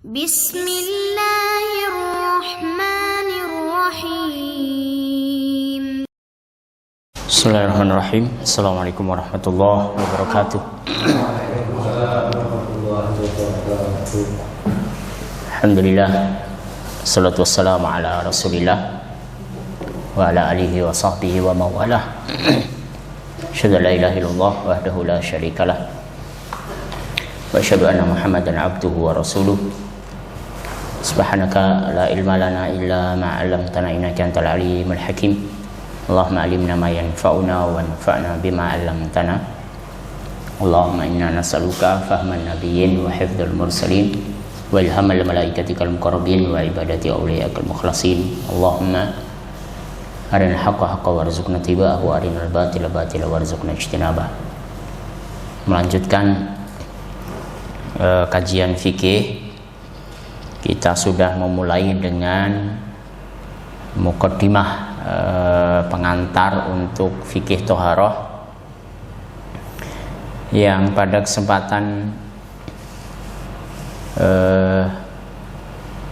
Bismillahirrahmanirrahim. Bismillahirrahmanirrahim. Assalamualaikum warahmatullahi wabarakatuh. Alhamdulillah, salatu wassalamu ala rasulillah wa ala alihi wa sahbihi wa mawalah. Asyhadu an la ilaha illallah wahdahu la syarikalah wa asyhadu anna Muhammadan abduhu wa rasuluh. Subhanaka la ilma lana illa ma 'allamtana innaka antal alimul hakim. Allahumma alimna ma yanfa'una wa anfa'na bima 'allamtana. Allahumma inna nas'aluka fahman nabiyyin wa hifdzal mursalin wa ilhamal malaikatikal muqarrabin wa ibadati awliyakal mukhlasin. Allahumma arinal haqqa haqqan warzuqna ittiba'ahu wa arinal batila batila warzuqna ijtinabah. Melanjutkan kajian fikih, kita sudah memulai dengan muqaddimah pengantar untuk fikih toharoh, yang pada kesempatan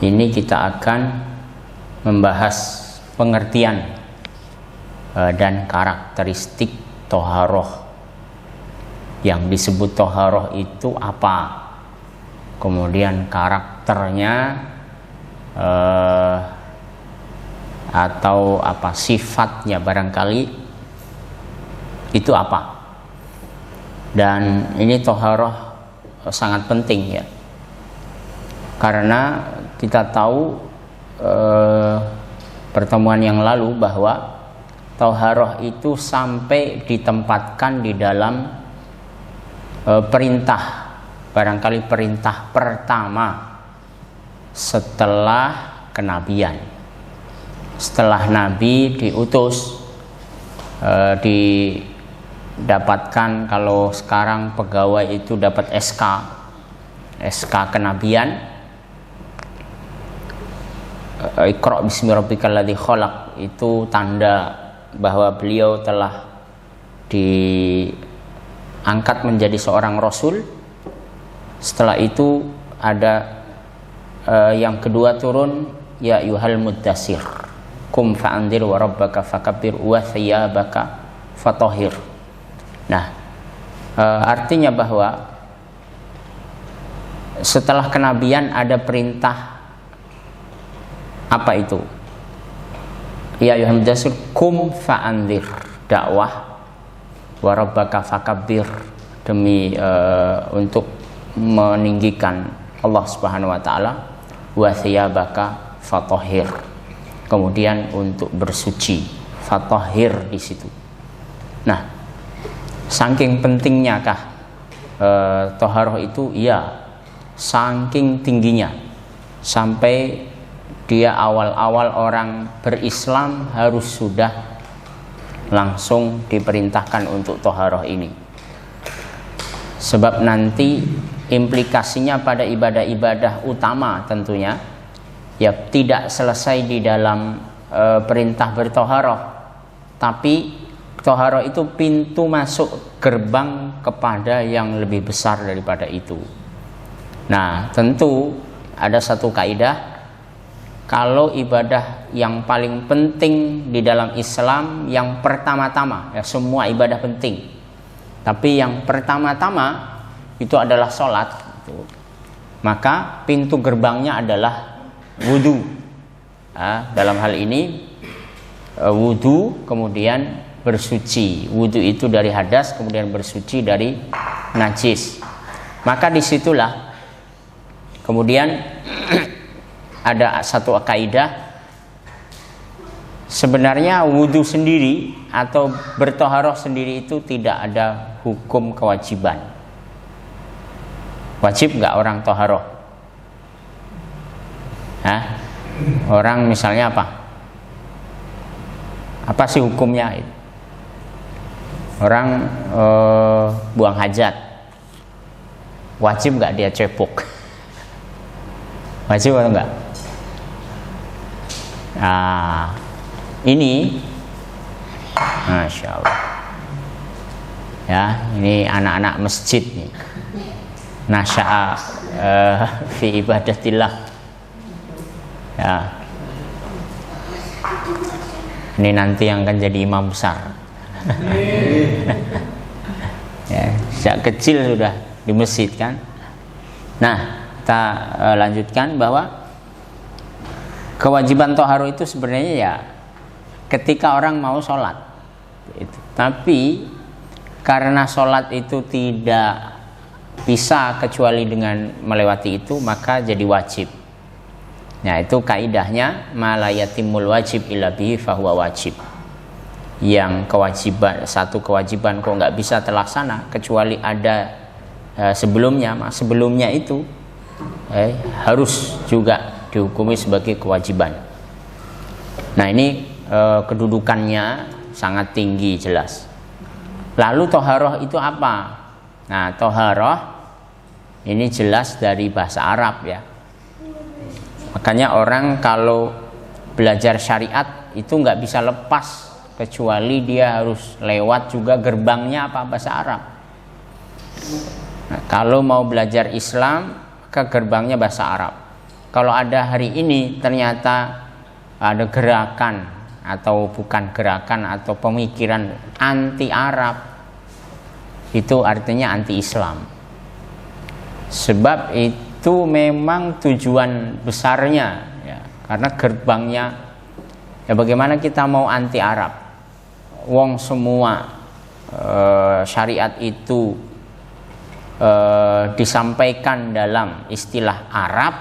ini kita akan membahas pengertian dan karakteristik toharoh. Yang disebut toharoh itu apa, kemudian karakternya atau apa sifatnya barangkali itu apa. Dan ini toharoh sangat penting ya, karena kita tahu pertemuan yang lalu bahwa toharoh itu sampai ditempatkan di dalam perintah, barangkali perintah pertama setelah kenabian. Setelah Nabi diutus, didapatkan, kalau sekarang pegawai itu dapat SK kenabian, Iqra bismi rabbikal ladzi khalaq, itu tanda bahwa beliau telah diangkat menjadi seorang rasul. Setelah itu ada yang kedua turun, ya ayyuhal muddatsir qum fa'andzir wa rabbaka fakabbir wa thiyabaka fatahhir. Nah, artinya bahwa setelah kenabian ada perintah apa itu? Ya ayyuhal muddatsir qum fa'andzir, dakwah, wa rabbaka fakabbir, demi untuk meninggikan Allah Subhanahu wa taala, wa thiyabaka fatahhir, kemudian untuk bersuci, fatahhir di situ. Nah, saking pentingnya kah toharoh itu? Iya, saking tingginya, sampai dia awal-awal orang berislam harus sudah langsung diperintahkan untuk toharoh ini. Sebab nanti implikasinya pada ibadah-ibadah utama tentunya ya tidak selesai di dalam perintah bertoharoh, tapi toharoh itu pintu masuk, gerbang kepada yang lebih besar daripada itu. Nah, tentu ada satu kaidah, kalau ibadah yang paling penting di dalam Islam, yang pertama-tama, ya semua ibadah penting, tapi yang pertama-tama itu adalah sholat, maka pintu gerbangnya adalah wudu. Dalam hal ini wudu, kemudian bersuci. Wudu itu dari hadas, kemudian bersuci dari najis. Maka disitulah kemudian ada satu kaidah, sebenarnya wudu sendiri atau bertoharoh sendiri itu tidak ada hukum kewajiban. Wajib nggak orang toharoh? Orang misalnya apa? Apa sih hukumnya? Orang buang hajat, wajib nggak dia cepuk? Wajib atau enggak? Nah, ini Masya Allah ya, ini anak-anak masjid nih. nasya'a fi ibadatillah. Ya. Ini nanti yang akan jadi imam besar. Ya, sejak kecil sudah di masjid kan. Nah, kita lanjutkan bahwa kewajiban toharo itu sebenarnya ya ketika orang mau sholat. Tapi karena sholat itu tidak bisa kecuali dengan melewati itu, maka jadi wajib. Nah, itu kaidahnya malayatimul wajib illa bihi fahuwa wajib. Yang kewajiban, satu kewajiban kok nggak bisa terlaksana kecuali ada sebelumnya itu harus juga dihukumi sebagai kewajiban. Nah, ini kedudukannya sangat tinggi jelas. Lalu toharoh itu apa? Nah, toharoh ini jelas dari bahasa Arab ya. Makanya orang kalau belajar syariat itu nggak bisa lepas kecuali dia harus lewat juga gerbangnya apa bahasa Arab. Nah, kalau mau belajar Islam ke gerbangnya bahasa Arab. Kalau ada hari ini ternyata ada gerakan atau bukan gerakan atau pemikiran anti Arab, itu artinya anti Islam. Sebab itu memang tujuan besarnya ya, karena gerbangnya ya, bagaimana kita mau anti Arab wong semua syariat itu disampaikan dalam istilah Arab.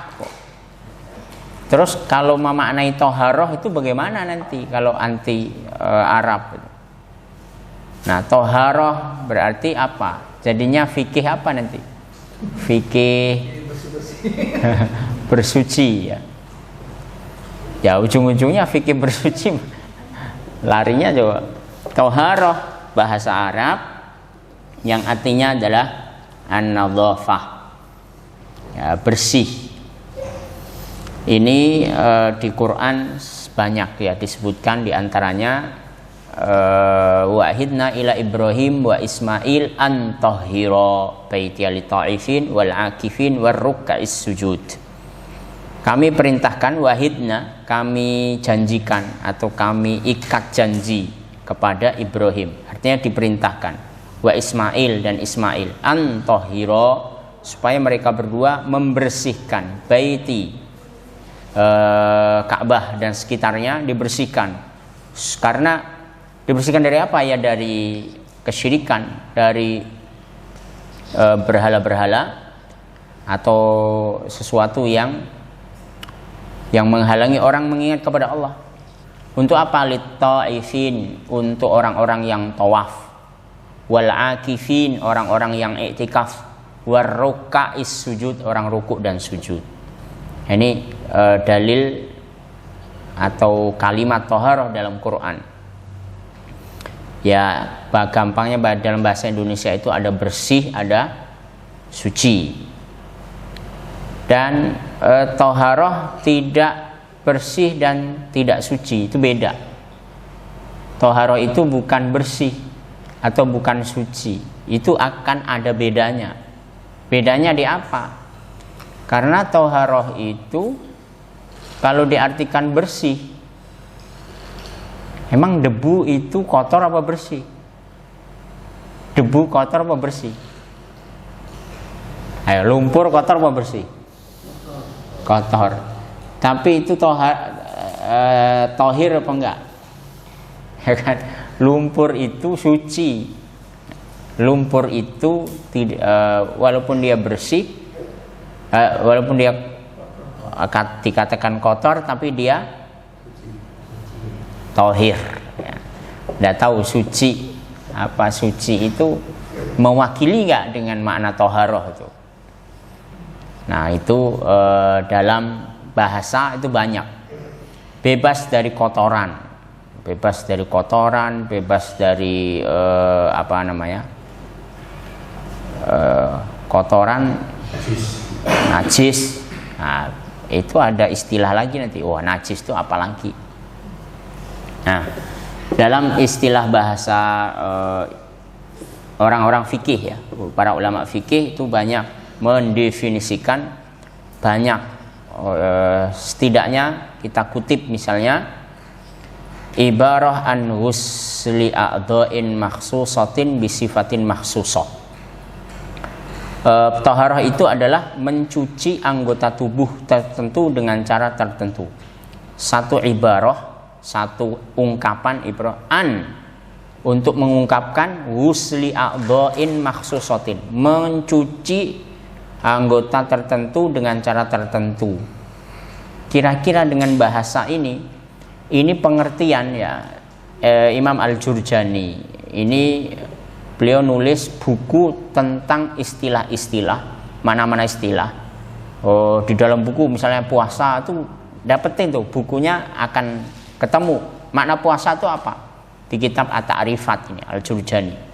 Terus kalau memaknai toharoh itu bagaimana nanti kalau anti Arab? Nah, toharoh berarti apa? Jadinya fikih apa nanti? Fikih bersuci ya. Ya ujung-ujungnya fikih bersuci. Larinya coba toharoh bahasa Arab yang artinya adalah an-nadhafah. Ya, bersih. Ini di Quran banyak ya disebutkan, diantaranya wahidna ila Ibrahim wa Ismail an tahhira baitiya lit ta'ifin wal akifin war ruk'is sujud. Kami perintahkan, wahidna kami janjikan atau kami ikat janji kepada Ibrahim, artinya diperintahkan, wa Ismail dan Ismail an tahhira supaya mereka berdua membersihkan baiti Ka'bah dan sekitarnya dibersihkan. Karena dibersihkan dari apa ya? Dari kesyirikan, dari berhala-berhala atau sesuatu yang menghalangi orang mengingat kepada Allah. Untuk apa? Lit-ta'ifin, untuk orang-orang yang tawaf, wal akifin, orang-orang yang i'tikaf, war ruk'is sujud, orang rukuk dan sujud. Ini dalil atau kalimat toharoh dalam Quran. Ya, gampangnya dalam bahasa Indonesia itu ada bersih, ada suci. Dan toharoh tidak bersih dan tidak suci, itu beda. Toharoh itu bukan bersih atau bukan suci, itu akan ada bedanya. Bedanya di apa? Karena toharoh itu kalau diartikan bersih, emang debu itu kotor apa bersih? Debu kotor apa bersih? Ayo, lumpur kotor apa bersih? Kotor. Tapi itu tohir apa enggak? Ya kan? Lumpur itu suci. Lumpur itu walaupun dia bersih, walaupun dia dikatakan kotor, tapi dia tohir. Tidak tahu suci apa, suci itu mewakili nggak dengan makna toharoh itu. Nah itu dalam bahasa itu banyak. Bebas dari kotoran, bebas dari kotoran, bebas dari kotoran, najis. Nah, itu ada istilah lagi nanti. Wah, najis itu apa lagi? Nah, dalam istilah bahasa orang-orang fikih ya, para ulama fikih itu banyak mendefinisikan banyak. Setidaknya kita kutip misalnya ibarah an ghusli a'dha'in makhsusatin bisifatin makhsusah. Taharah itu adalah mencuci anggota tubuh tertentu dengan cara tertentu. Satu ibarah, satu ungkapan ibarah an, untuk mengungkapkan ghusli a'dha'in makhsusatin, mencuci anggota tertentu dengan cara tertentu. Kira-kira dengan bahasa ini pengertian ya Imam Al-Jurjani. Ini beliau nulis buku tentang istilah-istilah, mana-mana istilah. Di dalam buku misalnya puasa itu dapetin tuh bukunya akan ketemu makna puasa itu apa di kitab At-Ta'rifat ini Al-Jurjani.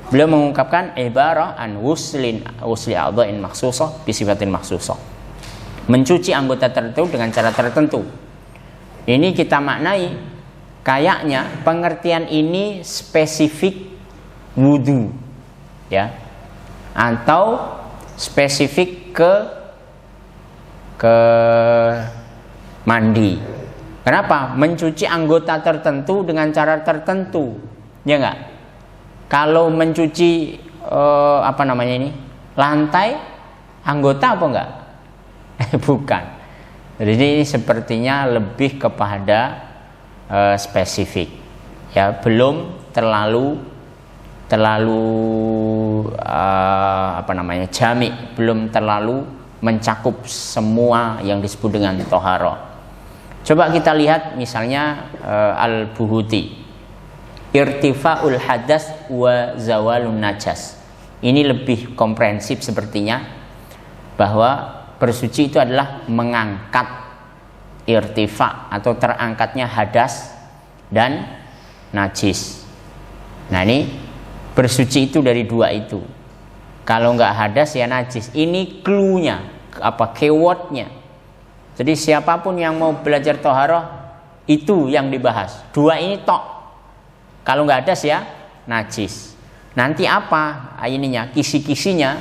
Beliau mengungkapkan ibarah an ghusli a'dha'in makhsusah bi sifatin makhsusah. Mencuci anggota tertentu dengan cara tertentu. Ini kita maknai kayaknya pengertian ini spesifik wudu ya. Atau spesifik ke mandi. Kenapa? Mencuci anggota tertentu dengan cara tertentu. Ya enggak? Kalau mencuci lantai, anggota apa enggak? Bukan. Jadi ini sepertinya lebih kepada spesifik. Ya, belum terlalu jami', belum terlalu mencakup semua yang disebut dengan thaharah. Coba kita lihat misalnya Al-Buhuti. Irtifa'ul hadas wa zawalun najas. Ini lebih komprehensif sepertinya, bahwa bersuci itu adalah mengangkat irtifa atau terangkatnya hadas dan najis. Nah ini bersuci itu dari dua itu. Kalau nggak hadas ya najis. Ini clue-nya, keyword-nya. Jadi siapapun yang mau belajar thaharah itu yang dibahas. Dua ini tok. Kalau nggak hadas ya najis. Nanti apa ininya, kisi-kisinya?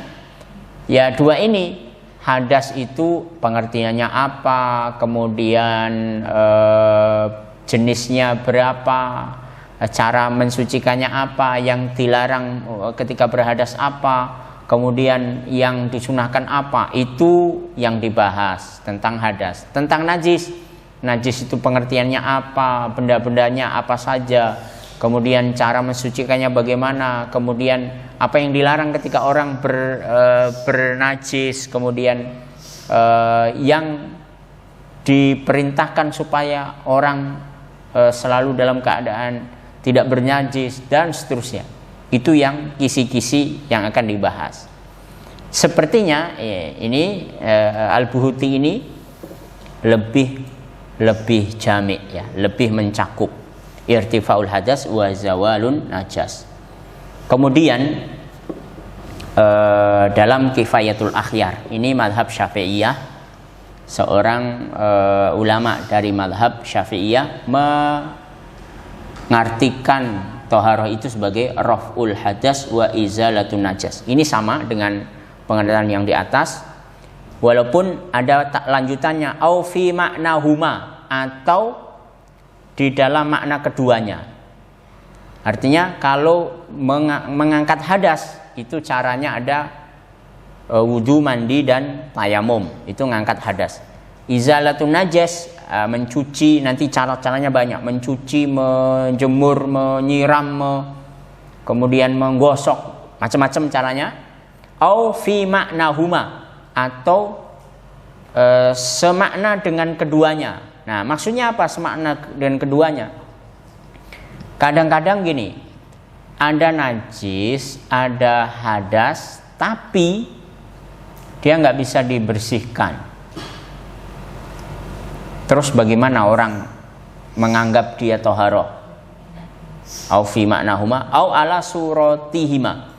Ya dua ini. Hadas itu pengertiannya apa, kemudian jenisnya berapa, cara mensucikannya apa, yang dilarang ketika berhadas apa, kemudian yang disunahkan apa, itu yang dibahas tentang hadas. Tentang najis itu pengertiannya apa, benda-bendanya apa saja, kemudian cara mensucikannya bagaimana, kemudian apa yang dilarang ketika orang bernajis, kemudian yang diperintahkan supaya orang selalu dalam keadaan tidak bernajis dan seterusnya. Itu yang kisi-kisi yang akan dibahas. Sepertinya ini Al-Buhuti ini lebih jami' ya, lebih mencakup irtifa'ul hadas wa zawalun najas. Kemudian dalam Kifayatul Akhyar, ini mazhab Syafi'iyah, seorang ulama dari mazhab Syafi'iyah mengartikan thaharah itu sebagai raf'ul hadas wa izalatun najas. Ini sama dengan pengertian yang di atas, walaupun ada lanjutannya au fi ma'nahuma, atau di dalam makna keduanya. Artinya kalau mengangkat hadas itu caranya ada wudu, mandi dan tayamum, itu mengangkat hadas. Izalatun najas, mencuci, nanti caranya banyak, mencuci, menjemur, menyiram, kemudian menggosok, macam-macam caranya. Au fi ma'nahuma, atau semakna dengan keduanya. Nah, maksudnya apa semakna dengan keduanya? Kadang-kadang gini, ada najis, ada hadas, tapi dia nggak bisa dibersihkan. Terus bagaimana orang menganggap dia thaharah? Au fi ma'nahuma, au ala suratihima,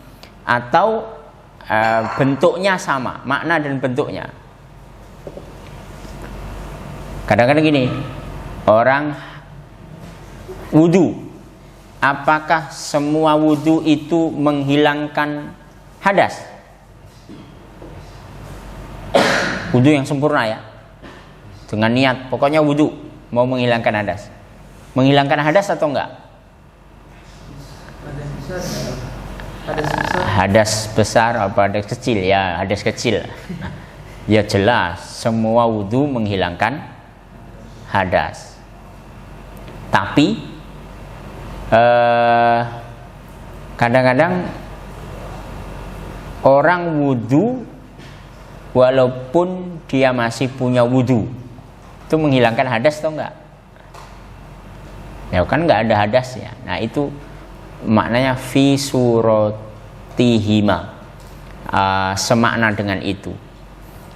atau bentuknya sama, makna dan bentuknya. Kadang-kadang gini, orang wudu, apakah semua wudu itu menghilangkan hadas? Wudu yang sempurna ya. Dengan niat, pokoknya wudu mau menghilangkan hadas. Menghilangkan hadas atau enggak? Hadas besar apa hadas kecil? Ya, hadas kecil. Ya jelas, semua wudu menghilangkan hadas. Tapi kadang-kadang orang wudu walaupun dia masih punya wudu, itu menghilangkan hadas atau enggak? Ya kan enggak ada hadasnya. Nah itu maknanya fi suratihima, semakna dengan itu.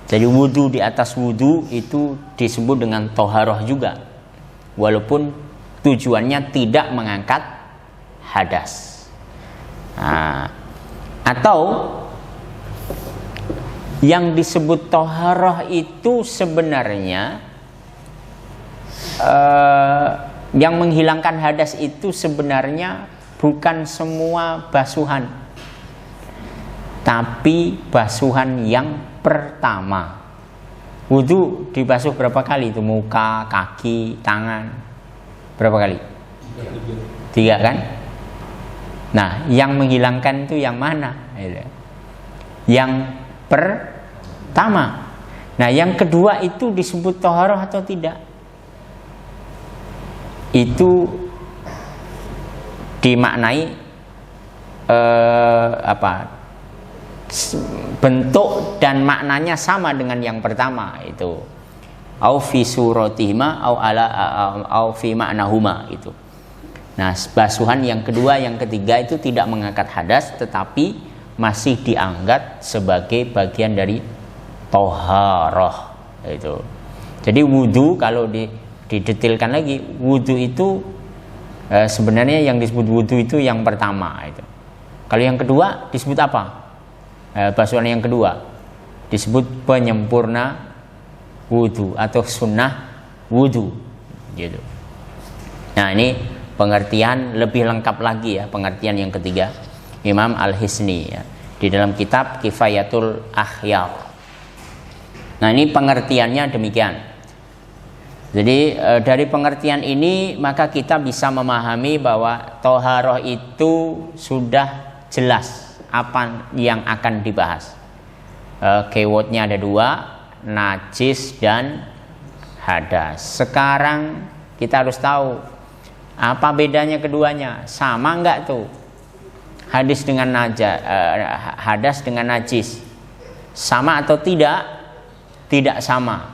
Jadi wudu di atas wudu itu disebut dengan toharoh juga, walaupun tujuannya tidak mengangkat hadas. Nah, atau yang disebut toharoh itu sebenarnya yang menghilangkan hadas itu sebenarnya bukan semua basuhan, tapi basuhan yang pertama. Wudu dibasuh berapa kali itu? Muka, kaki, tangan. Berapa kali? 3 kan? Nah, yang menghilangkan itu yang mana? Yang pertama. Nah, yang kedua itu disebut toharoh atau tidak? Itu dimaknai bentuk dan maknanya sama dengan yang pertama itu. Au fi suratihima au fi ma'nahuma itu. Nah, basuhan yang kedua, yang ketiga itu tidak mengangkat hadas tetapi masih dianggap sebagai bagian dari toharoh itu. Jadi wudu kalau didetilkan lagi, wudu itu sebenarnya yang disebut wudu itu yang pertama itu. Kalau yang kedua disebut apa? Basuhan yang kedua disebut penyempurna wudu atau sunnah wudu gitu. Nah, ini pengertian lebih lengkap lagi ya, pengertian yang ketiga Imam Al-Hisni ya, di dalam kitab Kifayatul Akhyar. Nah, ini pengertiannya demikian. Jadi dari pengertian ini maka kita bisa memahami bahwa toharoh itu sudah jelas apa yang akan dibahas. Keywordnya ada 2, najis dan hadas. Sekarang kita harus tahu apa bedanya keduanya, sama enggak tuh hadas dengan hadas dengan najis, sama atau tidak? Tidak sama.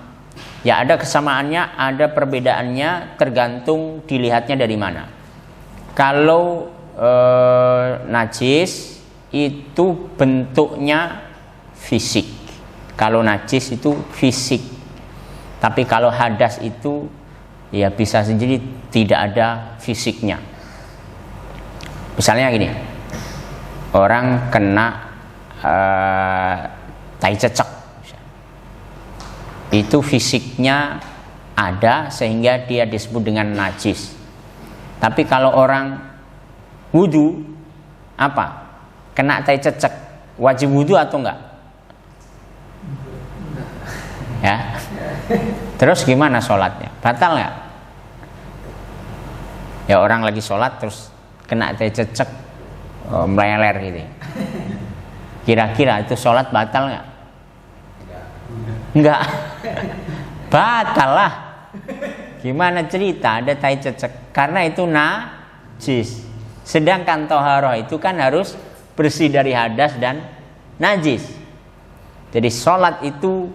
Ya ada kesamaannya, ada perbedaannya, tergantung dilihatnya dari mana. Kalau najis itu bentuknya fisik. Kalau najis itu fisik. Tapi kalau hadas itu ya bisa sendiri tidak ada fisiknya. Misalnya gini, orang kena tai cecek, itu fisiknya ada sehingga dia disebut dengan najis. Tapi kalau orang wudu, apa? Kena tai cecek, wajib wudu atau enggak? Ya. Terus gimana sholatnya? Batal enggak? Ya orang lagi sholat terus kena tai cecek, meleler gitu. Kira-kira itu sholat batal enggak? Enggak. Batal lah. Gimana cerita ada tai cecek? Karena itu najis. Sedangkan toharoh itu kan harus bersih dari hadas dan najis. Jadi sholat itu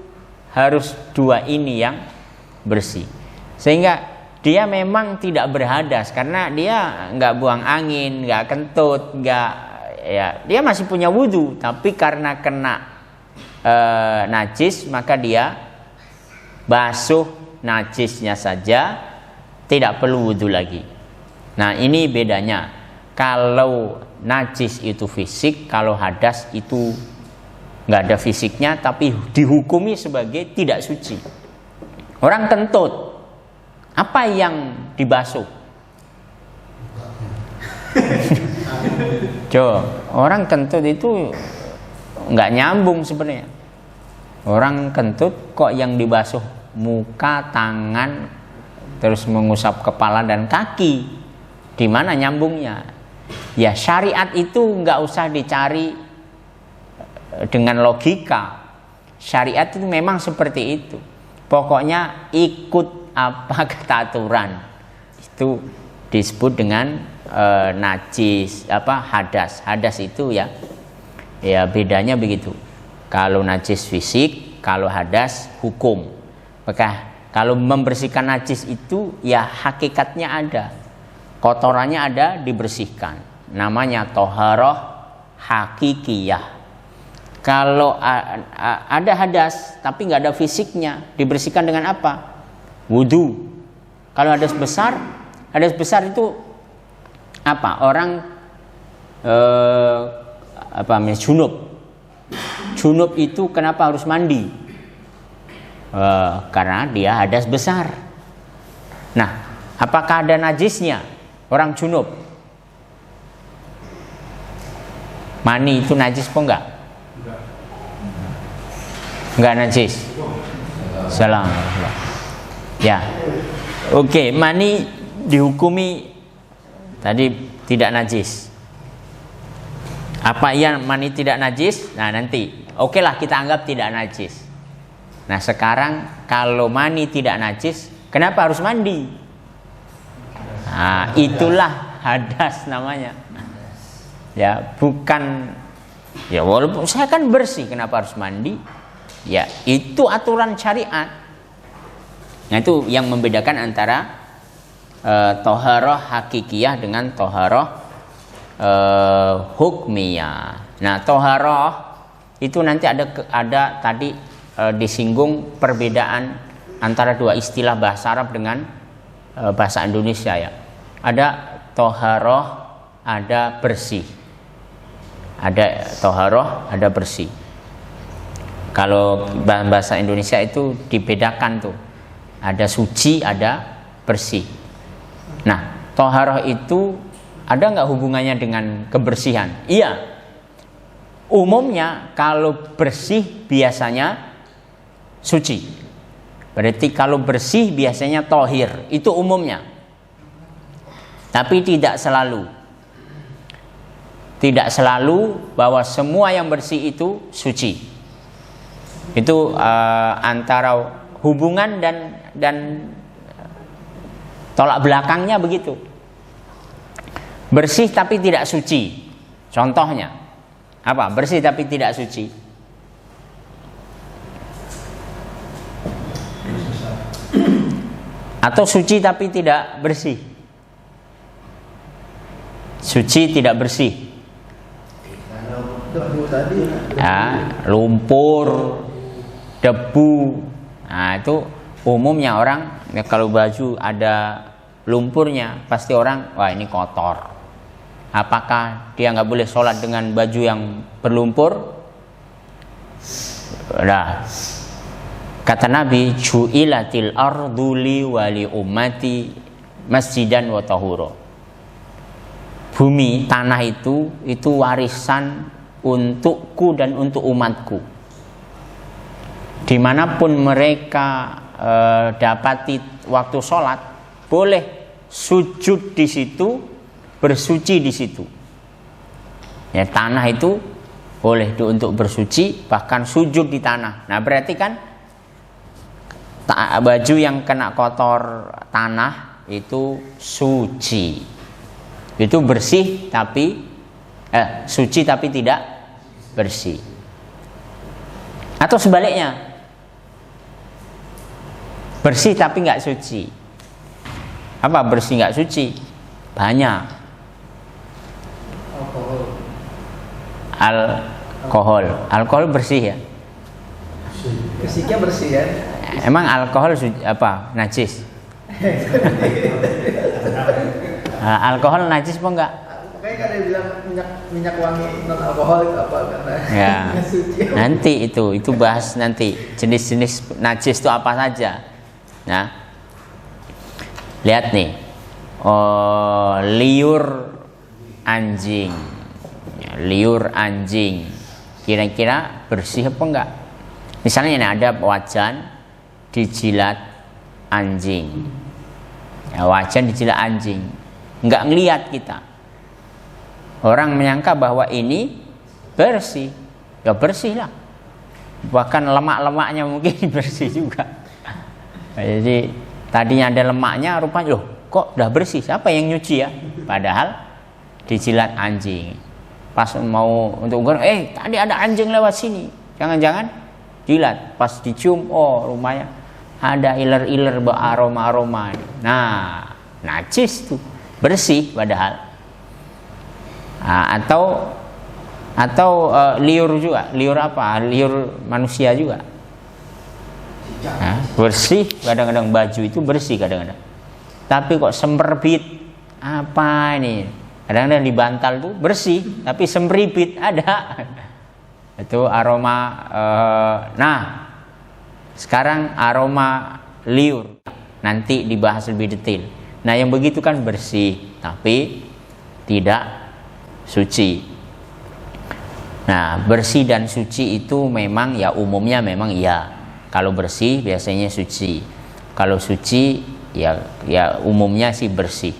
harus 2 ini yang bersih. Sehingga dia memang tidak berhadas karena dia nggak buang angin, nggak kentut, nggak ya dia masih punya wudu. Tapi karena kena najis maka dia basuh najisnya saja, tidak perlu wudu lagi. Nah ini bedanya. Kalau najis itu fisik, kalau hadas itu nggak ada fisiknya tapi dihukumi sebagai tidak suci. Orang kentut, apa yang dibasuh? Coba, orang kentut itu nggak nyambung sebenarnya. Orang kentut kok yang dibasuh muka, tangan, terus mengusap kepala dan kaki. Di mana nyambungnya? Ya syariat itu nggak usah dicari dengan logika. Syariat itu memang seperti itu. Pokoknya ikut apa kata aturan. Itu disebut dengan najis, hadas. Hadas itu ya bedanya begitu. Kalau najis fisik, kalau hadas hukum. Maka kalau membersihkan najis itu ya hakikatnya ada. Kotorannya ada, dibersihkan. Namanya toharoh hakikiyah. Kalau ada hadas tapi nggak ada fisiknya, dibersihkan dengan apa? Wudu. Kalau hadas besar itu apa? Orang junub. Junub itu kenapa harus mandi? Karena dia hadas besar. Nah, apakah ada najisnya orang junub? Mani itu najis apa enggak? Enggak najis. Salam. Ya. Oke, mani dihukumi tadi tidak najis. Apa iya mani tidak najis? Nah, nanti. Oke lah, kita anggap tidak najis. Nah, sekarang kalau mani tidak najis, kenapa harus mandi? Nah, itulah hadas namanya. Ya, bukan ya walaupun saya kan bersih, kenapa harus mandi? Ya, itu aturan syariat. Nah, itu yang membedakan antara toharoh hakikiyah dengan toharoh hukmiyah. Nah, toharoh itu nanti ada tadi disinggung perbedaan antara dua istilah bahasa Arab dengan bahasa Indonesia ya. Ada toharoh, ada bersih. Ada toharoh, ada bersih. Kalau bahasa Indonesia itu dibedakan tuh. Ada suci, ada bersih. Nah, toharoh itu ada nggak hubungannya dengan kebersihan? Iya. Umumnya kalau bersih biasanya suci. Berarti kalau bersih biasanya tohir. Itu umumnya. Tapi tidak selalu. Tidak selalu bahwa semua yang bersih itu suci. Itu antara hubungan dan tolak belakangnya begitu. Bersih tapi tidak suci. Contohnya apa? Bersih tapi tidak suci. Atau suci tapi tidak bersih. Suci tidak bersih. Ya, lumpur, debu. Nah, itu umumnya orang ya, kalau baju ada lumpurnya pasti orang, wah ini kotor. Apakah dia nggak boleh sholat dengan baju yang berlumpur? Nah, kata Nabi, ju'ilatil ardu li wali ummati masjidan wa tahura. Bumi, tanah itu warisan untukku dan untuk umatku. Dimanapun mereka dapati waktu sholat, boleh sujud di situ, bersuci di situ. Ya, tanah itu boleh untuk bersuci, bahkan sujud di tanah. Nah, berarti kan baju yang kena kotor tanah itu suci. Itu bersih tapi suci tapi tidak bersih. Atau sebaliknya, bersih tapi nggak suci. Apa bersih nggak suci? Banyak. Alkohol bersih ya? Fisiknya bersih kan? Emang alkohol najis? Alkohol najis apa enggak? Makanya kan ada yang bilang minyak wangi non alkohol itu apa karena ya. suci. Nanti itu bahas nanti jenis-jenis najis itu apa saja. Nah, lihat nih, liur anjing, ya, liur anjing, kira-kira bersih apa enggak? Misalnya ini ada wajan dijilat anjing. Ya, wajan dijilat anjing. Nggak ngelihat kita. Orang menyangka bahwa ini bersih. Ya bersih lah. Bahkan lemak-lemaknya mungkin bersih juga. Nah, jadi tadinya ada lemaknya, rupanya loh kok udah bersih. Siapa yang nyuci ya? Padahal dijilat anjing. Pas mau untuk ukur, tadi ada anjing lewat sini. Jangan-jangan jilat. Pas dicium, oh rumahnya ada iler-iler aroma-aroma. Nah, najis tuh, bersih padahal. Nah, atau liur juga, liur apa? Liur manusia juga. Nah, bersih, kadang-kadang baju itu bersih kadang-kadang. Tapi kok semperbit, apa ini? Kadang-kadang di bantal tuh bersih, tapi semperbit ada. Itu aroma. Nah, sekarang aroma liur nanti dibahas lebih detail. Nah, yang begitu kan bersih, tapi tidak suci. Nah, bersih dan suci itu memang ya umumnya memang iya. Kalau bersih biasanya suci. Kalau suci ya umumnya sih bersih.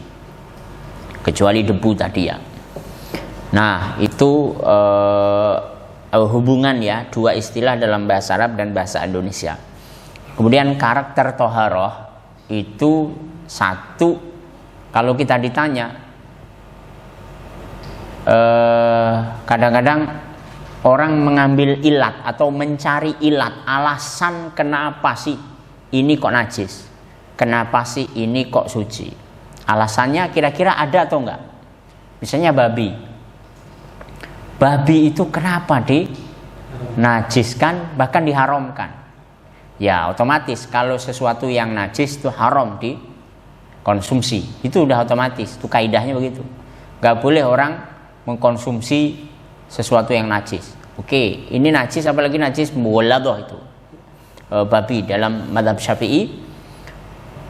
Kecuali debu tadi ya. Nah, itu hubungan ya, dua istilah dalam bahasa Arab dan bahasa Indonesia. Kemudian karakter toharoh itu satu, kalau kita ditanya, kadang-kadang orang mengambil ilat atau mencari ilat, alasan kenapa sih ini kok najis, kenapa sih ini kok suci. Alasannya kira-kira ada atau enggak? Misalnya babi itu kenapa dinajiskan bahkan diharamkan? Ya otomatis kalau sesuatu yang najis itu haram dikonsumsi. Itu udah otomatis, itu kaidahnya begitu. Gak boleh orang mengkonsumsi sesuatu yang najis. Oke, ini najis, apalagi najis muwaladah itu babi dalam mazhab Syafi'i.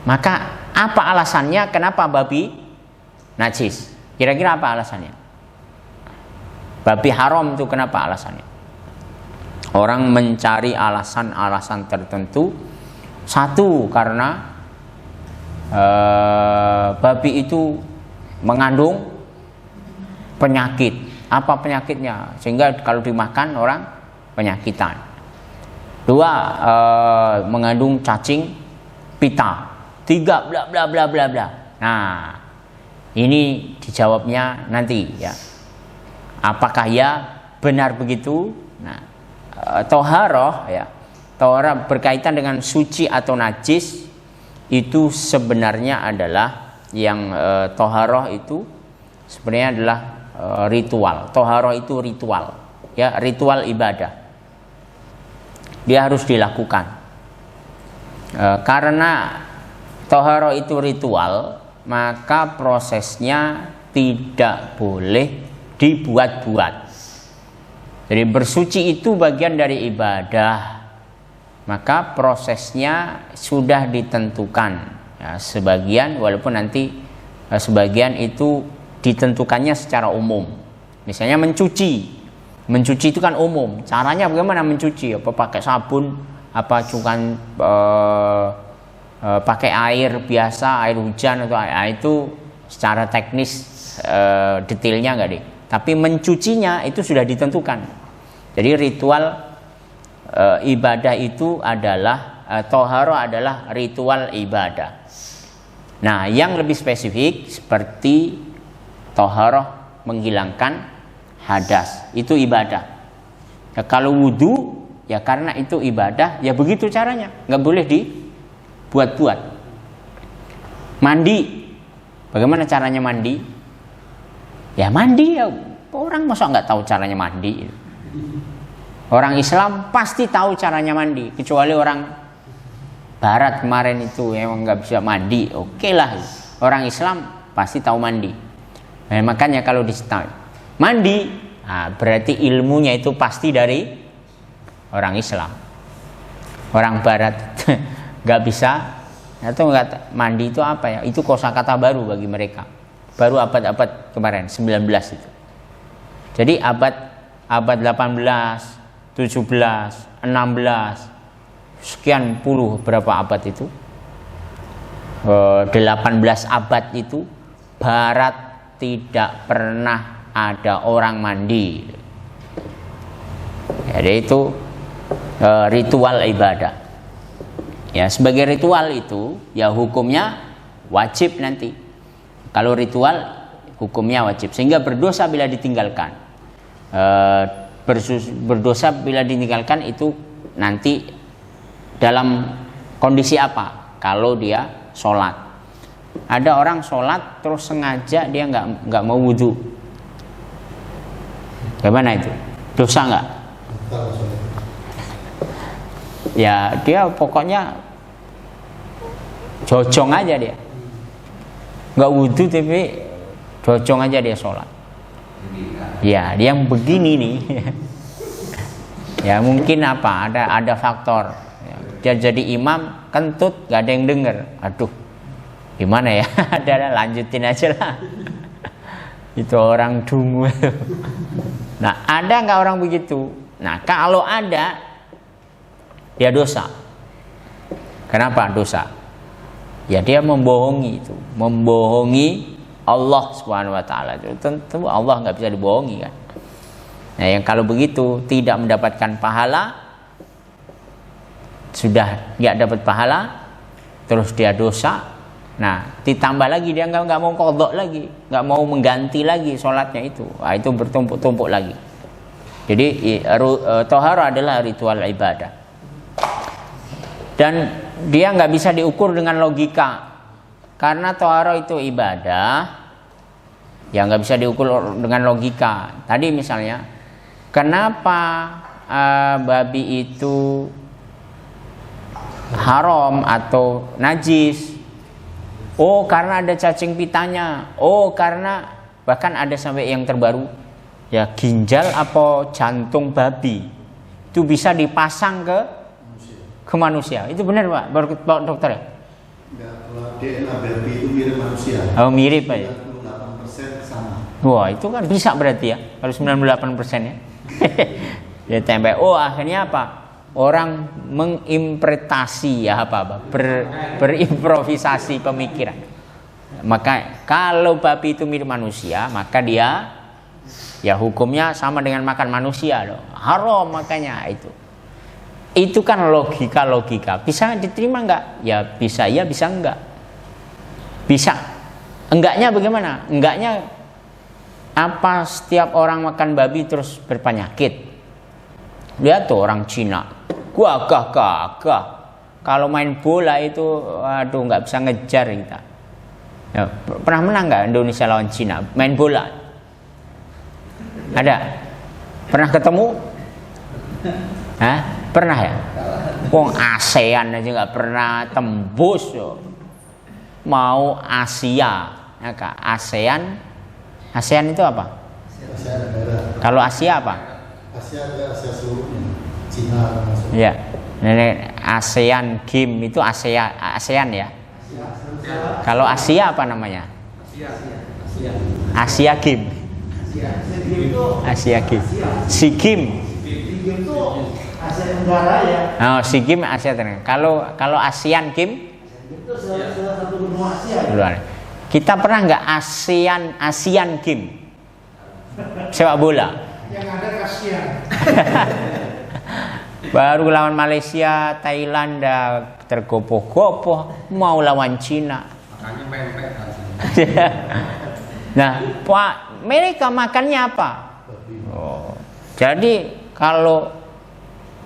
Maka apa alasannya kenapa babi najis? Kira-kira apa alasannya? Babi haram itu kenapa alasannya? Orang mencari alasan-alasan tertentu. Satu, karena babi itu mengandung penyakit. Apa penyakitnya? Sehingga kalau dimakan orang penyakitan. Dua, mengandung cacing pita. Tiga, bla bla bla bla bla. Nah, ini dijawabnya nanti ya. Apakah ya benar begitu? Nah, toharoh ya, toharoh berkaitan dengan suci atau najis itu sebenarnya adalah yang toharoh itu sebenarnya adalah ritual. Toharoh itu ritual, ya, ritual ibadah. Dia harus dilakukan karena toharoh itu ritual, maka prosesnya tidak boleh dibuat-buat. Jadi bersuci itu bagian dari ibadah, maka prosesnya sudah ditentukan ya, sebagian, walaupun nanti sebagian itu ditentukannya secara umum. Misalnya mencuci itu kan umum. Caranya bagaimana mencuci? Apa pakai sabun? Apa cuman pakai air biasa, air hujan atau air itu secara teknis detailnya enggak deh. Tapi mencucinya itu sudah ditentukan. Jadi ritual ibadah itu adalah toharoh adalah ritual ibadah. Nah, yang lebih spesifik seperti toharoh menghilangkan hadas, itu ibadah. Ya, kalau wudu ya karena itu ibadah, ya begitu caranya, nggak boleh dibuat-buat. Mandi, bagaimana caranya mandi? Ya mandi ya, orang masa nggak tahu caranya mandi? Orang Islam pasti tahu caranya mandi, kecuali orang Barat kemarin itu emang nggak bisa mandi. Oke lah, orang Islam pasti tahu mandi. Nah, makanya kalau ditahu mandi, nah, berarti ilmunya itu pasti dari orang Islam. Orang Barat nggak bisa, atau nggak mandi itu apa ya? Itu kosakata baru bagi mereka. Baru abad-abad kemarin 19 itu. Jadi abad 18 17, 16, sekian puluh berapa abad itu, 18 abad itu Barat tidak pernah ada orang mandi. Jadi itu ritual ibadah. Ya, sebagai ritual itu ya hukumnya wajib nanti. Kalau ritual hukumnya wajib, sehingga berdosa bila ditinggalkan. Berdosa bila ditinggalkan itu nanti dalam kondisi apa? Kalau dia sholat, ada orang sholat terus sengaja dia nggak mau wudhu, gimana itu? Dosa nggak? Ya dia pokoknya jojong aja dia, nggak wudhu tapi jojong aja dia sholat. Ya dia yang begini nih. Ya mungkin apa? Ada faktor. Dia jadi imam kentut, gak ada yang denger. Aduh, gimana ya? Ada lanjutin aja lah. Itu orang dungu. Nah, ada nggak orang begitu? Nah, kalau ada, dia dosa. Kenapa dosa? Ya dia membohongi itu, membohongi Allah Subhanahu Wa Taala. Tentu Allah nggak bisa dibohongi kan. Nah, yang kalau begitu tidak mendapatkan pahala, sudah nggak dapat pahala, terus dia dosa. Nah, ditambah lagi dia nggak mau qadha lagi, nggak mau mengganti lagi sholatnya itu. Nah, itu bertumpuk-tumpuk lagi. Jadi tohara adalah ritual ibadah, dan dia nggak bisa diukur dengan logika, karena tohara itu ibadah, ya nggak bisa diukur dengan logika. Tadi misalnya, kenapa babi itu haram atau najis? Oh, karena ada cacing pitanya. Oh, karena bahkan ada sampai yang terbaru, ya ginjal apa jantung babi itu bisa dipasang ke manusia. Itu benar Pak dokter ya? Enggak, kalau DNA babi itu mirip manusia. Oh, mirip aja. 98% sama. Wah, itu kan bisa berarti ya. Kalau 98% ya. Ya tempel. Oh, akhirnya apa? Orang menginterpretasi ya berimprovisasi pemikiran. Maka kalau babi itu mirip manusia, maka dia ya hukumnya sama dengan makan manusia loh. Haram makanya itu. Itu kan logika. Bisa diterima enggak? Ya bisa enggak. Bisa. Enggaknya bagaimana? Enggaknya apa setiap orang makan babi terus berpenyakit? Lihat tuh orang Cina, gagah. Kalau main bola itu, aduh nggak bisa ngejar kita. Ya, pernah menang nggak Indonesia lawan Cina main bola? Ada? Pernah ketemu? Hah? Pernah ya? Wong ASEAN aja nggak pernah tembus. Yo. Mau Asia, ya, Kak? ASEAN itu apa? Asia negara. Kalau Asia apa? Asia seluruhnya. Cina termasuk. Ya. Ini ASEAN Game itu ASEAN ya. Kalau Asia apa namanya? Asia Game. Asia Game. SEA Games. Itu Asia Tenggara ya. Oh, SEA Games Asia Tenggara. Kalau ASEAN Game Itu salah satu benua Asia. Ya? Kita pernah nggak ASEAN Game sepak bola? Yang ada kasihan. Baru lawan Malaysia, Thailand tergopoh-gopoh, mau lawan Cina. Makanya pempek. Nah, Pak, mereka makannya apa? Oh, jadi kalau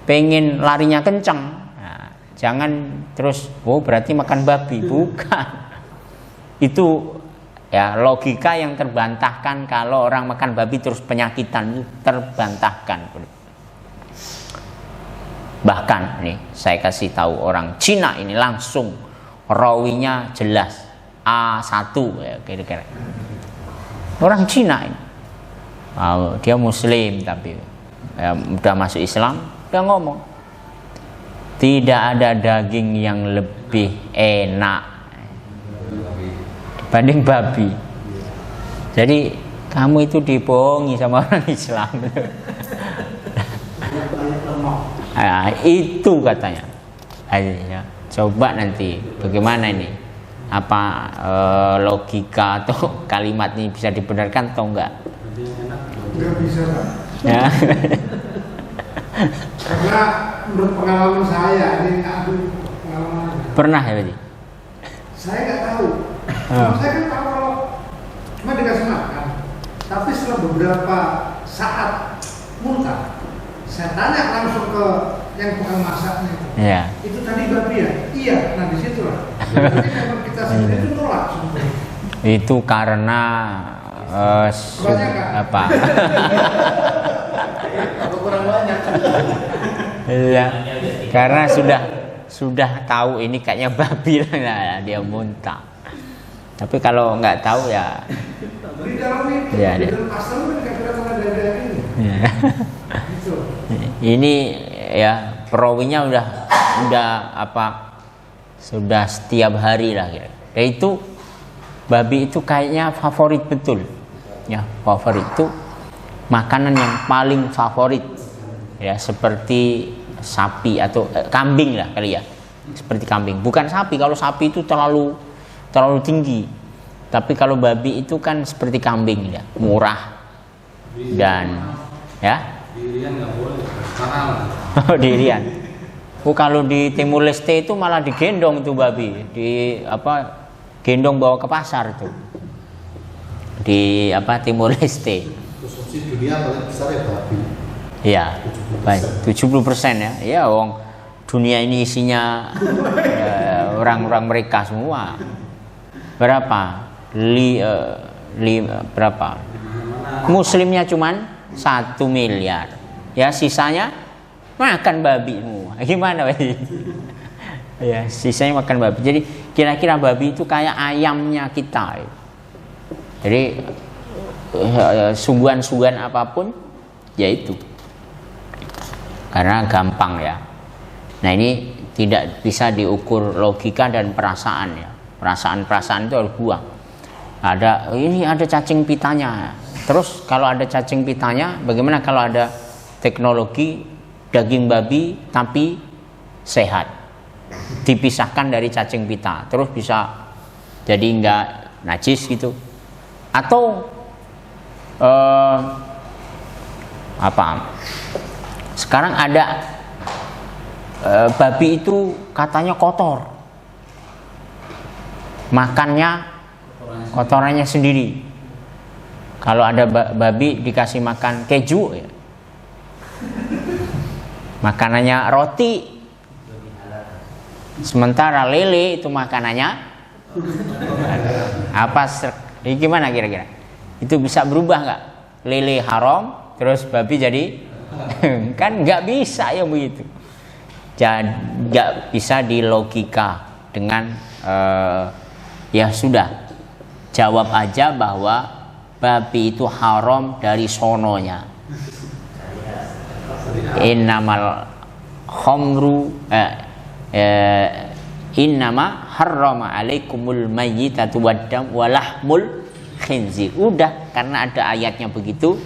pengen larinya kencang, nah, jangan terus, oh berarti makan babi, bukan. Itu ya logika yang terbantahkan. Kalau orang makan babi terus penyakitan, terbantahkan. Bahkan nih saya kasih tahu orang Cina ini langsung rawinya jelas A1 ya kira-kira. Orang Cina ini, dia Muslim tapi ya, udah masuk Islam, dia ngomong tidak ada daging yang lebih enak banding babi. Jadi kamu itu dibohongi sama orang Islam. Nah, itu katanya. Ya, coba nanti bagaimana ini? Apa logika atau kalimat ini bisa dibenarkan atau enggak? Enggak bisa, Pak. Ya. Karena menurut pengalaman saya, ini aku pengalaman aja. Pernah ya Pak? Saya nggak tahu. Saya kan tahu kalau cuma dikasih makan. Tapi setelah beberapa saat muntah, saya tanya langsung ke yang tukang masaknya. Iya. Itu tadi babi ya? Iya. Nah di situ lah. Jadi memang kita sendiri itu nolak sebetulnya. Itu karena apa? Atau kurang banyak. Iya. Karena sudah tahu ini kayaknya babi lah, nah, dia muntah. Tapi kalau nggak tahu ya. Di dalam itu, Ya, di dalam asal kan nggak kelihatan ada daging. Ya. Gitu. Ini ya perawinya udah apa? Sudah setiap hari lah kira. Dan itu babi itu kayaknya favorit betul. Ya, favorit itu makanan yang paling favorit. Ya, seperti sapi atau kambing lah kali ya. Seperti kambing. Bukan sapi, kalau sapi itu terlalu tinggi. Tapi kalau babi itu kan seperti kambing ya, murah. Dan ya. Dirian nggak boleh, sekarang. Dirian. Kalau di Timur Leste itu malah digendong tuh babi, gendong bawa ke pasar tuh. Di Timur Leste. Konsumsi dunia paling besar ya babi. Iya. Baik, 70% ya. Ya, wong dunia ini isinya orang-orang mereka semua. Berapa? Berapa? Muslimnya cuman 1 miliar. Ya, sisanya makan babi semua. Gimana, Pak? Ya, sisanya makan babi. Jadi kira-kira babi itu kayak ayamnya kita. Jadi suguhan-suguhan apapun ya itu. Karena gampang ya. Nah, ini tidak bisa diukur logika dan perasaan ya. Perasaan itu harus buang. Ada cacing pitanya. Terus kalau ada cacing pitanya, bagaimana kalau ada teknologi daging babi tapi sehat, dipisahkan dari cacing pita, terus bisa jadi nggak najis gitu? Atau sekarang ada babi itu katanya kotor, makannya kotorannya sendiri. Kalau ada babi dikasih makan keju ya, makanannya roti. Sementara lele itu makanannya gimana kira-kira? Itu bisa berubah nggak? Lele haram terus babi jadi kan nggak bisa ya begitu. Jadi nggak bisa dilogika dengan ya sudah, jawab aja bahwa babi itu haram dari sononya. Innamal khamru innama harrama alaikumul mayyitatu waddam walahmul khinzir. Udah, karena ada ayatnya begitu,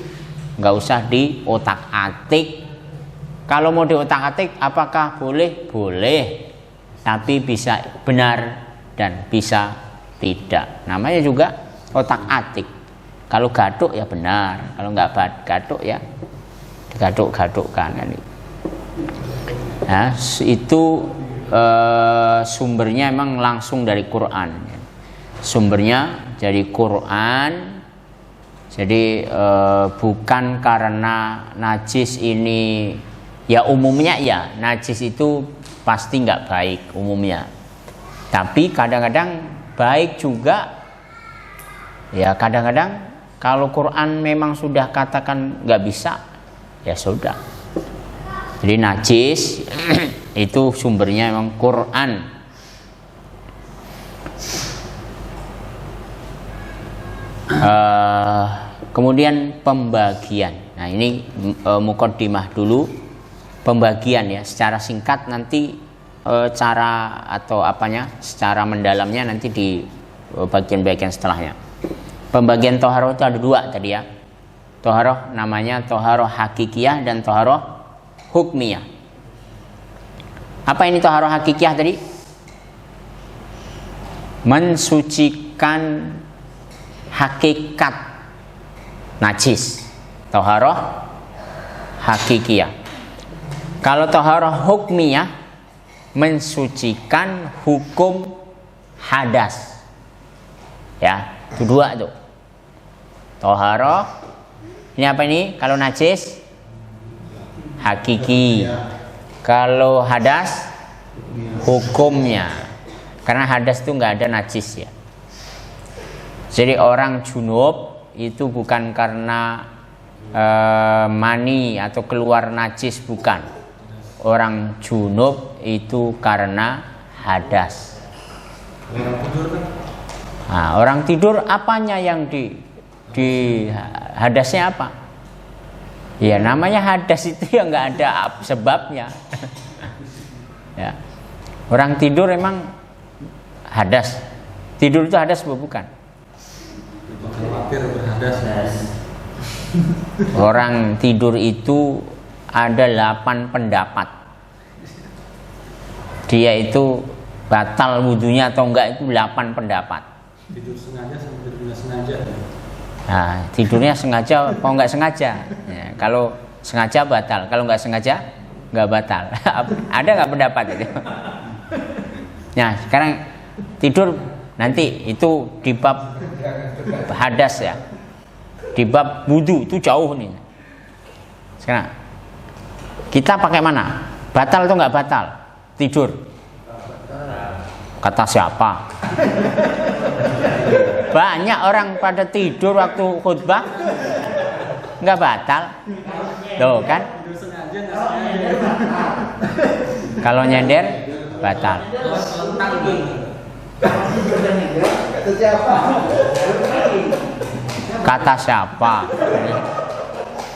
nggak usah diotak-atik. Kalau mau diotak-atik apakah boleh? Boleh, tapi bisa benar dan bisa tidak. Namanya juga otak-atik. Kalau gaduk ya benar, kalau nggak gaduk ya digaduk-gadukkan kan. Nah, itu sumbernya emang langsung dari Quran. Sumbernya dari Quran. Jadi bukan karena najis ini, ya umumnya ya najis itu pasti nggak baik umumnya. Tapi kadang-kadang baik juga. Ya kadang-kadang kalau Quran memang sudah katakan nggak bisa, ya sudah. Jadi najis itu sumbernya memang Quran. Kemudian pembagian. Nah ini muqaddimah dulu, pembagian ya secara singkat, nanti cara atau secara mendalamnya nanti di bagian-bagian setelahnya. Pembagian toharoh itu ada 2 tadi ya. Toharoh namanya toharoh hakikiyah dan toharoh hukmiyah. Apa ini toharoh hakikiyah tadi? Mensucikan hakikat najis. Toharoh hakikiyah. Kalau toharoh hukmiyah, mensucikan hukum hadas. Ya, itu dua tuh. Toharoh, ini apa ini? Kalau najis, hakiki. Kalau hadas, hukumnya. Karena hadas itu nggak ada najis ya. Jadi orang junub itu bukan karena mani atau keluar najis, bukan. Orang junub itu karena hadas. Nah, orang tidur apanya yang di hadasnya apa? Ya namanya hadas itu ya nggak ada sebabnya. Ya. Orang tidur emang hadas. Tidur itu hadas apa bukan? Khawatir berhadas. Orang tidur itu ada 8 pendapat. Dia itu batal wudunya atau enggak itu 8 pendapat. Tidur sengaja sama tidur nggak sengaja. Nah, tidurnya sengaja apa enggak sengaja? Ya, kalau sengaja batal, kalau enggak sengaja enggak batal. Ada enggak pendapat itu? Nah, sekarang tidur nanti itu di bab hadas ya. Di bab wudu itu jauh nih. Sekarang kita pakai mana? Batal atau enggak batal? Tidur. Kata siapa? Banyak orang pada tidur waktu khutbah nggak batal, tuh kan? Kalau nyender batal. Kata siapa?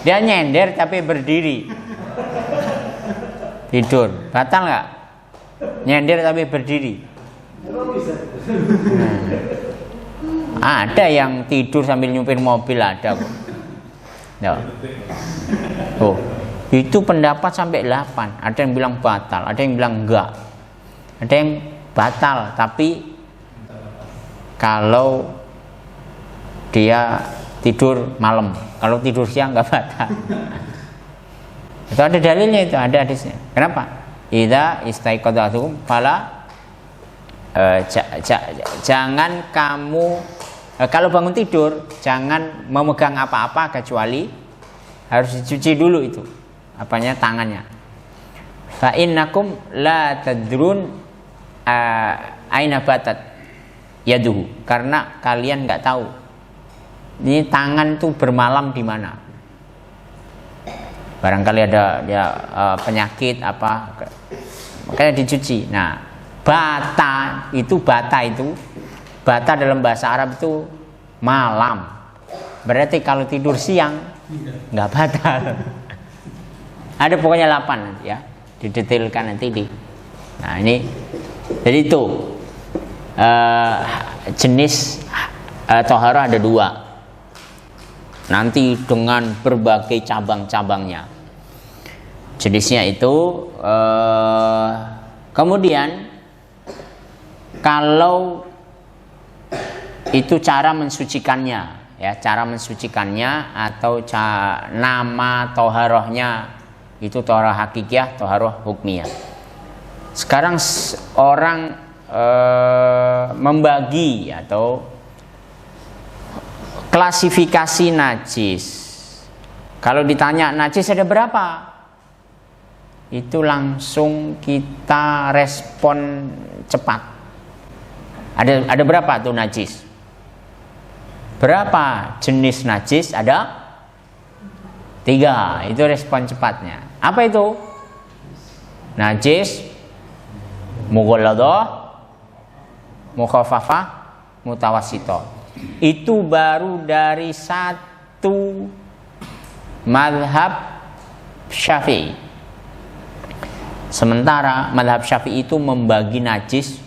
Dia nyender tapi berdiri. Tidur batal nggak? Nyender tapi berdiri. Ada yang tidur sambil nyupir mobil, ada kok. Ya. Oh, itu pendapat sampai 8. Ada yang bilang batal, ada yang bilang enggak. Ada yang batal tapi kalau dia tidur malam, kalau tidur siang enggak batal. Itu ada dalilnya, itu ada hadisnya. Kenapa? Idza istaiqadhatum fala jangan kamu kalau bangun tidur jangan memegang apa-apa kecuali harus dicuci dulu itu apanya, tangannya. Fa innakum la tadrun aina batat yaduhu, karena kalian nggak tahu ini tangan tuh bermalam di mana. Barangkali ada penyakit apa, makanya dicuci. Nah, bata itu dalam bahasa Arab itu malam. Berarti kalau tidur siang nggak batal. Ada pokoknya 8 ya, didetailkan nanti di. Nah ini, jadi itu jenis toharoh ada 2. Nanti dengan berbagai cabang-cabangnya. Jenisnya itu kemudian kalau itu cara mensucikannya ya, cara mensucikannya atau nama toharohnya itu toharoh hakikiyah, toharoh hukmiyah. Sekarang orang membagi atau klasifikasi najis. Kalau ditanya najis ada berapa? Itu langsung kita respon cepat. Ada berapa tuh najis? Berapa jenis najis? Ada 3. Itu respon cepatnya. Apa itu? Najis mughalladah, mukhaffafah, mutawassithah. Itu baru dari 1 mazhab Syafi'i. Sementara mazhab Syafi'i itu membagi najis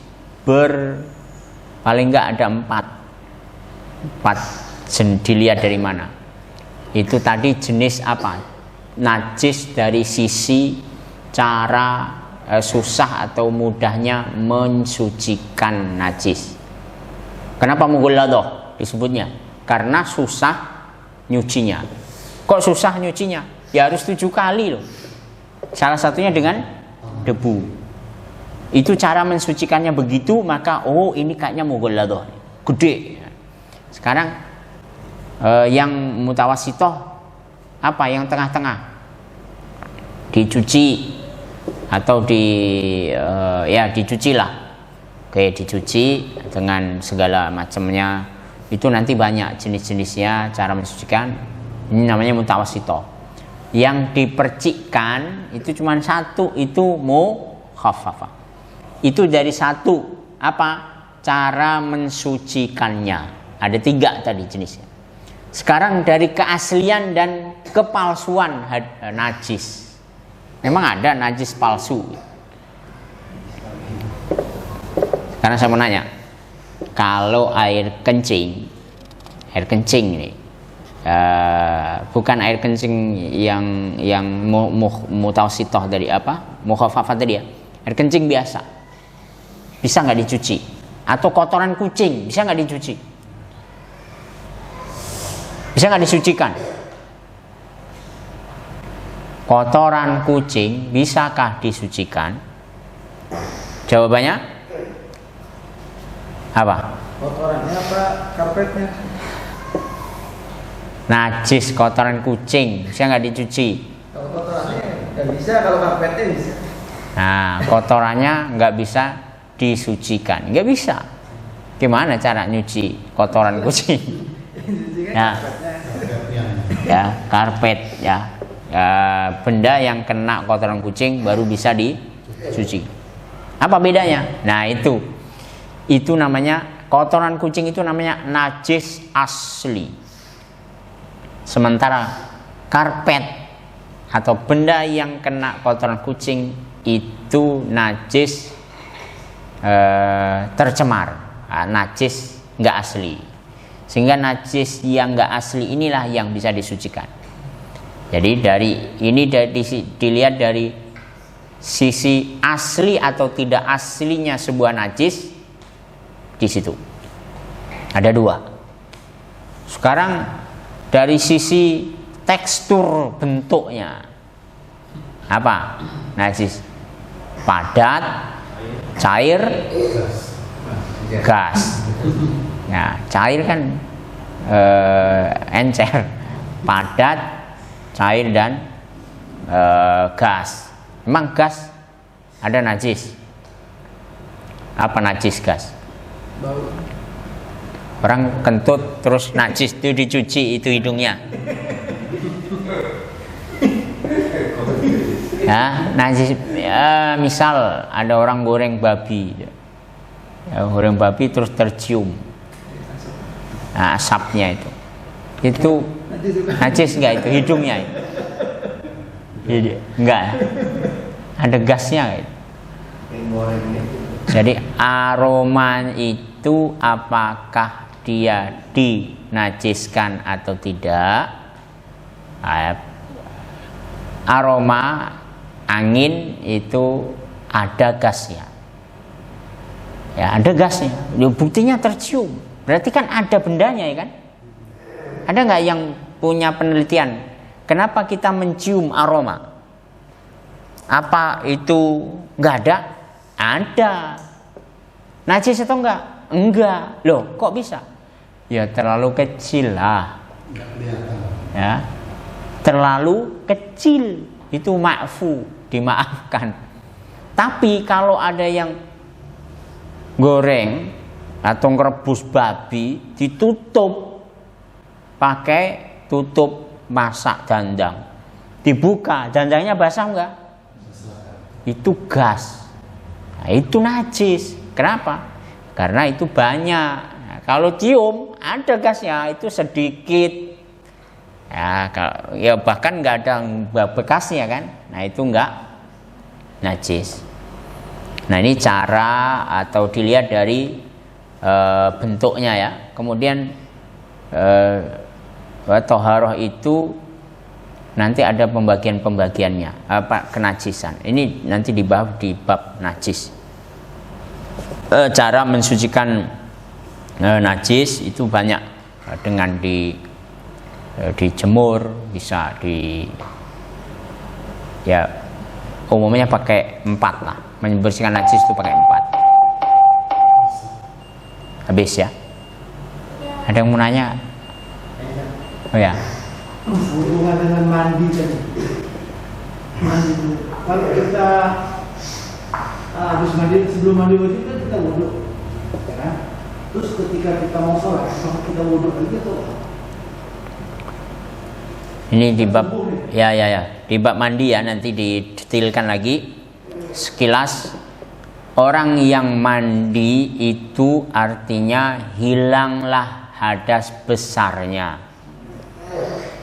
paling enggak ada 4 dilihat dari mana. Itu tadi jenis apa? Najis dari sisi cara susah atau mudahnya mensucikan najis. Kenapa mughalladah disebutnya? Karena susah nyucinya. Kok susah nyucinya? Ya harus 7 kali loh. Salah satunya dengan debu. Itu cara mensucikannya begitu, maka oh ini kayaknya mughalladah, gede. Sekarang yang mutawassithah apa? Yang tengah-tengah, dicuci atau dicuci lah. Oke, dicuci dengan segala macamnya. Itu nanti banyak jenis-jenisnya cara mensucikan. Ini namanya mutawassithah. Yang dipercikkan itu cuma satu, itu mukhaffafah. Itu dari satu apa? Cara mensucikannya. Ada 3 tadi jenisnya. Sekarang dari keaslian dan kepalsuan najis. Memang ada najis palsu. Karena saya mau nanya, kalau air kencing ini, bukan air kencing yang mutawassithah dari apa? Mukhaffafah tadi ya. Air kencing biasa, bisa nggak dicuci? Atau kotoran kucing, bisa nggak dicuci? Bisa nggak disucikan? Kotoran kucing bisakah disucikan? Jawabannya apa? Kotorannya apa? Karpetnya? Najis kotoran kucing bisa nggak dicuci? Kalau kotorannya nggak bisa, kalau karpetnya bisa. Nah, kotorannya nggak bisa disucikan, nggak bisa. Gimana cara nyuci kotoran kucing? Ya, karpet ya. Benda yang kena kotoran kucing baru bisa dicuci. Apa bedanya? Nah itu namanya kotoran kucing, itu namanya najis asli. Sementara karpet atau benda yang kena kotoran kucing itu najis tercemar, najis nggak asli. Sehingga najis yang nggak asli inilah yang bisa disucikan. Jadi dilihat dari sisi asli atau tidak aslinya sebuah najis, di situ ada 2. Sekarang dari sisi tekstur bentuknya, apa najis? Padat, cair, gas. Nah, cair kan encer, padat, cair dan gas. Emang gas ada najis? Apa najis gas? Bau. Orang kentut terus najis itu dicuci itu hidungnya. Ya, najis. Ya, misal ada orang goreng babi, ya, goreng babi terus tercium, nah, asapnya itu najis nggak itu hidungnya? Enggak, ada gasnya. Jadi aroma itu apakah dia dinajiskan atau tidak? Aroma angin itu ada gasnya. Ya, ada gasnya. Buktinya tercium. Berarti kan ada bendanya, ya kan? Ada nggak yang punya penelitian? Kenapa kita mencium aroma? Apa itu nggak ada? Ada. Najis atau enggak? Enggak. Loh, kok bisa? Ya terlalu kecil lah. Ya. Terlalu kecil. Itu ma'fu, dimaafkan. Tapi kalau ada yang goreng atau ngerebus babi ditutup pakai tutup masak dandang, dibuka, dandangnya basah enggak? Itu gas. Nah, itu najis. Kenapa? Karena itu banyak. Nah, kalau cium ada gasnya, itu sedikit. Ya bahkan nggak ada bekasnya kan. Nah itu nggak najis. Nah ini cara atau dilihat dari bentuknya ya. Kemudian toharoh itu nanti ada pembagiannya, apa kenajisan. Ini nanti dibahas di bab najis. Cara mensucikan najis itu banyak, dengan dijemur, bisa ya umumnya pakai 4 lah. Membersihkan najis itu pakai 4. Habis ya. Ada yang mau nanya? Oh ya. Hubungan dengan mandi tadi. Mandi dulu. Kalau kita habis mandi, sebelum mandi wajib kan kita wudhu, ya kan? Terus ketika kita mau sholat, apakah kita wudhu lagi atau? Ini di bab ya di bab mandi ya, nanti didetailkan lagi. Sekilas, orang yang mandi itu artinya hilanglah hadas besarnya.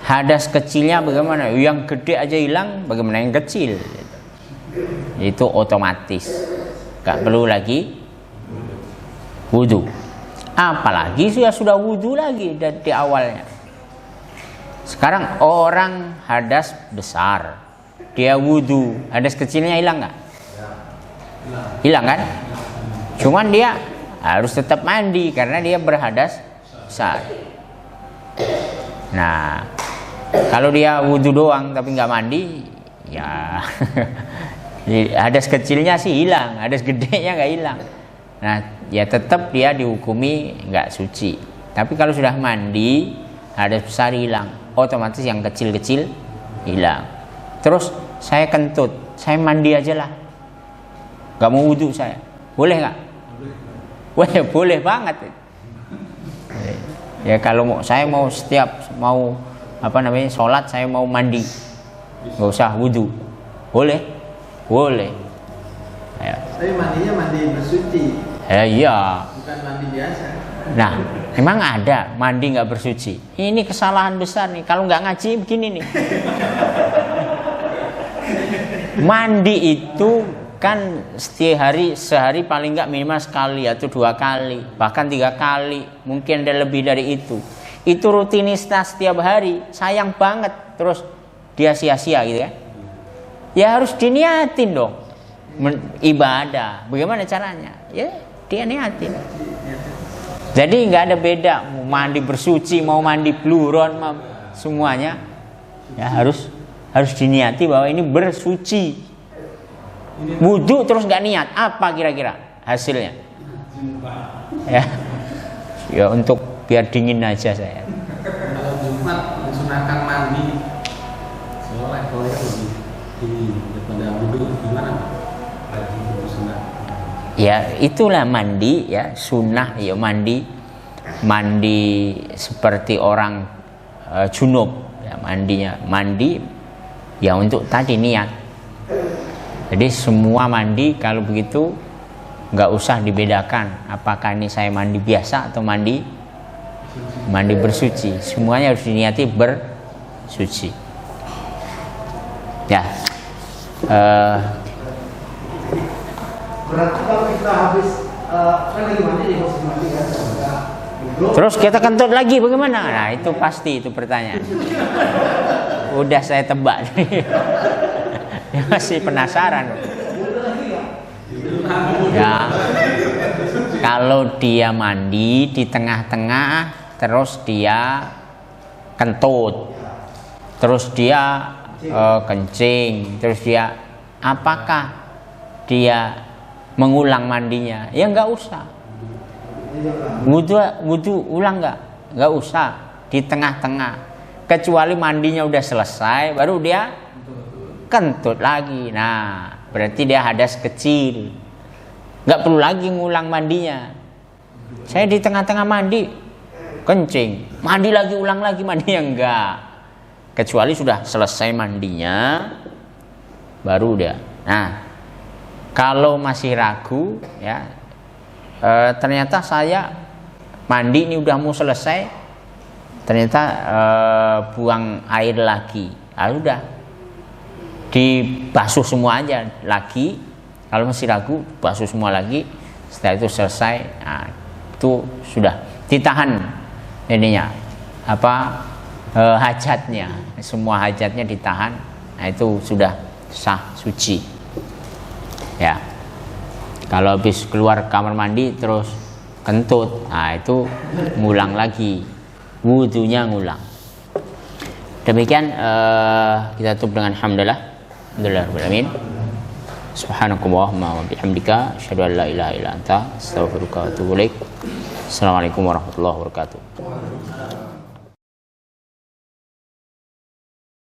Hadas kecilnya bagaimana? Yang gede aja hilang, bagaimana yang kecil? Itu otomatis, gak perlu lagi wudhu. Apalagi sudah wudhu lagi dari awalnya. Sekarang orang hadas besar, dia wudhu, hadas kecilnya hilang nggak? Hilang kan? Cuman dia harus tetap mandi karena dia berhadas besar. Nah, kalau dia wudhu doang tapi nggak mandi, ya hadas kecilnya sih hilang, hadas gedenya nggak hilang. Nah, ya tetap dia dihukumi nggak suci. Tapi kalau sudah mandi, hadas besar hilang, otomatis yang kecil-kecil hilang. Terus saya kentut, saya mandi aja lah, nggak mau wudhu saya, boleh nggak? Boleh banget. Ya kalau saya mau setiap sholat saya mau mandi, nggak usah wudhu, boleh. Ya. Tapi mandinya mandi bersuci. Iya. Bukan mandi biasa. Nah, emang ada mandi nggak bersuci? Ini kesalahan besar nih. Kalau nggak ngaji begini nih. Mandi itu kan sehari paling nggak minimal sekali atau 2 kali, bahkan 3 kali, mungkin ada lebih dari itu. Itu rutinitas setiap hari, sayang banget terus dia sia-sia gitu ya. Ya harus diniatin dong, ibadah. Bagaimana caranya? Ya dia niatin. Jadi nggak ada beda, mau mandi bersuci, mau mandi bluron, semuanya ya harus diniati bahwa ini bersuci. Wudhu terus nggak niat, apa kira-kira hasilnya? Ya untuk biar dingin aja saya. Kalau Jumat disunahkan mandi, soalnya kalau lebih tinggi daripada wudhu, gimana? Sunah. Ya itulah mandi ya, sunnah ya mandi seperti orang junub ya, mandi ya untuk tadi niat. Jadi semua mandi kalau begitu nggak usah dibedakan apakah ini saya mandi biasa atau mandi bersuci, semuanya harus diniati bersuci ya. Berarti kalau kita habis kan lagi mandi di posisi mandi kan, terus kita kentut lagi bagaimana? Nah itu pasti itu pertanyaan. Udah saya tebak. Ya, masih penasaran. Ya, kalau dia mandi di tengah-tengah, terus dia kentut, terus dia kencing, terus dia apakah dia mengulang mandinya? Ya nggak usah. Wudhu ulang nggak usah di tengah-tengah, kecuali mandinya udah selesai, baru dia kentut lagi. Nah, berarti dia hadas kecil, nggak perlu lagi ngulang mandinya. Saya di tengah-tengah mandi kencing, mandi lagi ulang lagi mandinya enggak, kecuali sudah selesai mandinya baru dia. Nah, kalau masih ragu ya, ternyata saya mandi ini udah mau selesai, ternyata buang air lagi, udah dibasuh semua aja lagi. Kalau masih ragu, basuh semua lagi. Setelah itu selesai, nah, itu sudah ditahan ininya hajatnya, semua hajatnya ditahan, nah itu sudah sah suci. Ya, kalau habis keluar kamar mandi terus kentut, nah itu ngulang lagi, wudunya ngulang. Demikian kita tutup dengan hamdalah, alhamdulillah, amin. Subhanakallahumma wa bihamdika, asyhadu an la ilaha illa anta, astaghfiruka wa atubu ilaik. Assalamualaikum warahmatullahi wabarakatuh.